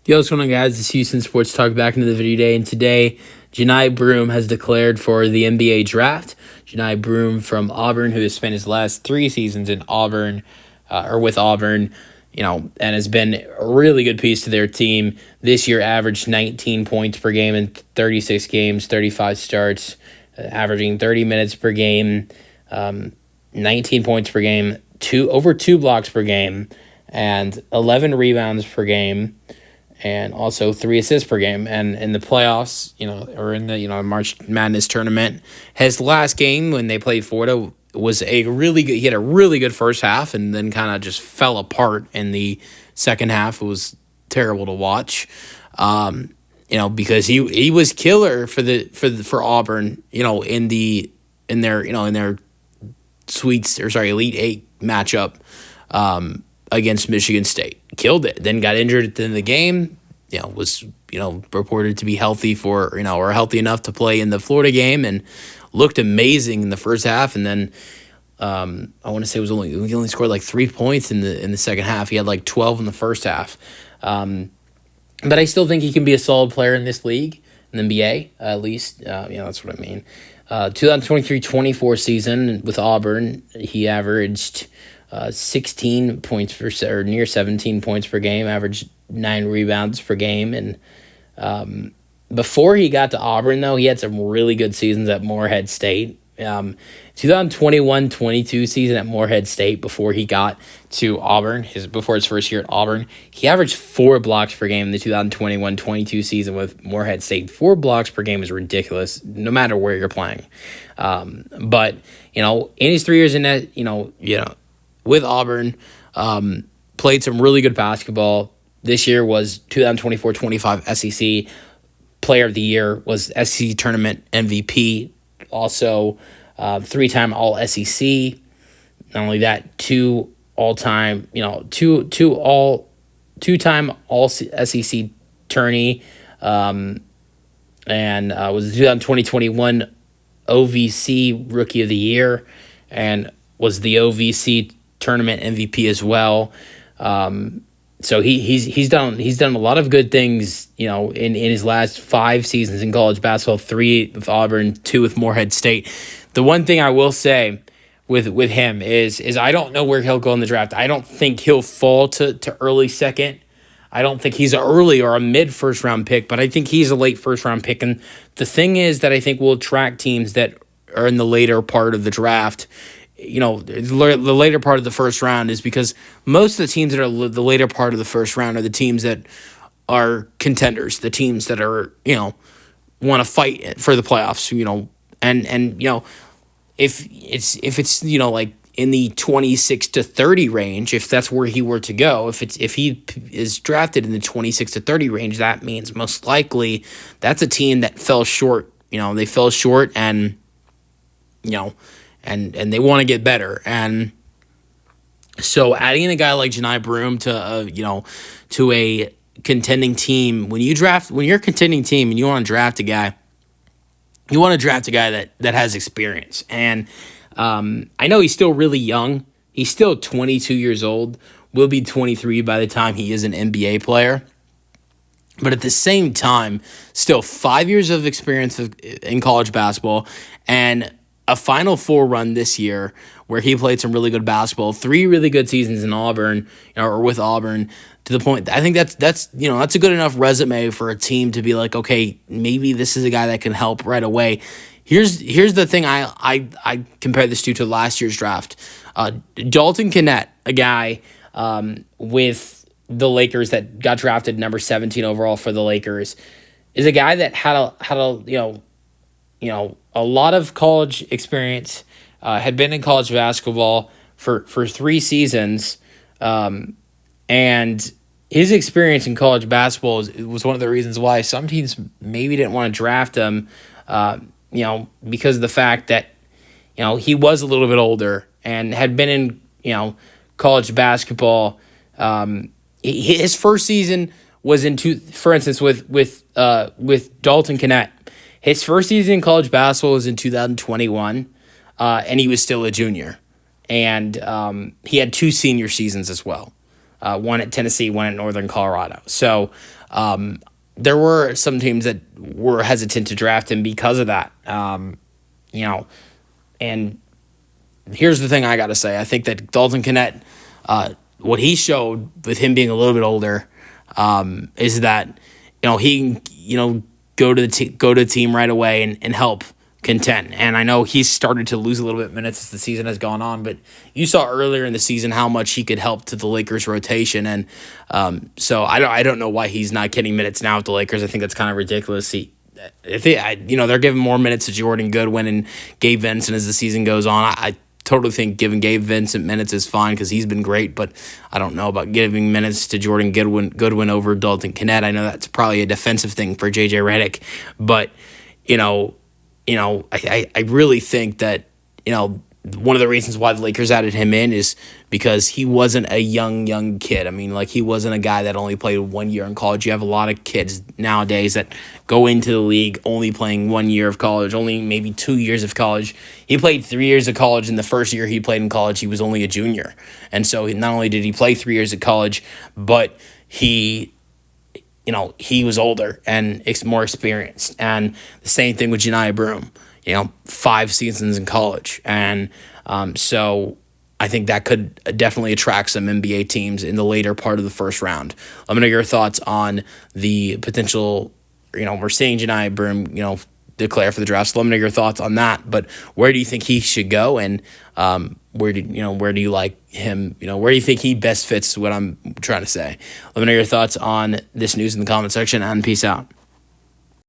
Yo, what's going on, guys? It's Houston Sports Talk back into the video day, and today, Johni Broome has declared for the NBA draft. Johni Broome from Auburn, who has spent his last 3 seasons in Auburn, or with Auburn, and has been a really good piece to their team. This year, averaged 19 points per game in 36 games, 35 starts, averaging 30 minutes per game, 19 points per game, over 2 blocks per game, and 11 rebounds per game, and also 3 assists per game. And in the playoffs, or in the March Madness tournament, his last game when they played Florida was a really good. He had a really good first half, and then kind of just fell apart in the second half. It was terrible to watch, because he was killer for Auburn. In their Elite Eight matchup. Against Michigan State. Killed it. Then got injured at the end of the game. Was reported to be healthy or healthy enough to play in the Florida game, and looked amazing in the first half. And then I want to say he only scored like 3 points in the second half. He had like 12 in the first half. But I still think he can be a solid player in this league, in the NBA at least. That's what I mean. 2023-24 season with Auburn, he averaged 16 points or near 17 points per game, averaged 9 rebounds per game. And before he got to Auburn, though, he had some really good seasons at Morehead State. 2021-22 season at Morehead State before he got to Auburn, before his first year at Auburn, he averaged 4 blocks per game in the 2021-22 season with Morehead State. 4 blocks per game is ridiculous, no matter where you're playing. But in his 3 years in that, with Auburn, played some really good basketball. This year was 2024-25 SEC Player of the Year, was SEC Tournament MVP, also 3-time All-SEC. Not only that, 2-time All-SEC tourney, and was the 2021 OVC Rookie of the Year, and was the OVC Tournament MVP as well. So he's done a lot of good things, in his last 5 seasons in college basketball, 3 with Auburn, 2 with Morehead State. The one thing I will say with him is I don't know where he'll go in the draft. I don't think he'll fall to early second. I don't think he's an early or a mid first round pick, but I think he's a late first round pick. And the thing is that I think will attract teams that are in the later part of the draft. The later part of the first round is because most of the teams that are the later part of the first round are the teams that are contenders, the teams that are, want to fight for the playoffs, if it's like in the 26 to 30 range, if that's where he were to go, if he is drafted in the 26 to 30 range, that means most likely that's a team that fell short. They fell short, and and they want to get better. And so adding a guy like Johni Broome to a contending team, when you're a contending team and you want to draft a guy, that has experience. And I know he's still really young. He's still 22 years old, will be 23 by the time he is an NBA player. But at the same time, still 5 years of experience in college basketball, and a Final Four run this year where he played some really good basketball, 3 really good seasons in Auburn, or with Auburn, to the point I think that's a good enough resume for a team to be like, okay, maybe this is a guy that can help right away. Here's the thing I compare this to last year's draft. Dalton Knecht, a guy with the Lakers that got drafted number 17 overall for the Lakers, is a guy that had a lot of college experience, had been in college basketball for 3 seasons, and his experience in college basketball was one of the reasons why some teams maybe didn't want to draft him, because of the fact that, he was a little bit older and had been in, college basketball. His first season was for instance, with Dalton Knecht. His first season in college basketball was in 2021, and he was still a junior. And he had 2 senior seasons as well. one at Tennessee, one at Northern Colorado. So there were some teams that were hesitant to draft him because of that. And here's the thing I got to say. I think that Dalton Knecht, what he showed with him being a little bit older, is that he go to the team right away and help contend. And I know he's started to lose a little bit of minutes as the season has gone on, but you saw earlier in the season how much he could help to the Lakers rotation. And so I don't know why he's not getting minutes now with the Lakers. I think that's kind of ridiculous. They're giving more minutes to Jordan Goodwin and Gabe Vincent as the season goes on. I totally think giving Gabe Vincent minutes is fine because he's been great, but I don't know about giving minutes to Jordan Goodwin over Dalton Knecht. I know that's probably a defensive thing for JJ Redick, but I really think that one of the reasons why the Lakers added him in is because he wasn't a young kid. I mean, he wasn't a guy that only played 1 year in college. You have a lot of kids nowadays that go into the league only playing 1 year of college, only maybe 2 years of college. He played 3 years of college, and the first year he played in college, he was only a junior. And so not only did he play 3 years of college, but he was older and more experienced. And the same thing with Johni Broome. 5 seasons in college. And so I think that could definitely attract some NBA teams in the later part of the first round. Let me know your thoughts on the potential, we're seeing Johni Broome, declare for the draft. So let me know your thoughts on that. But where do you think he should go? And where do you like him? Where do you think he best fits what I'm trying to say? Let me know your thoughts on this news in the comment section, and peace out.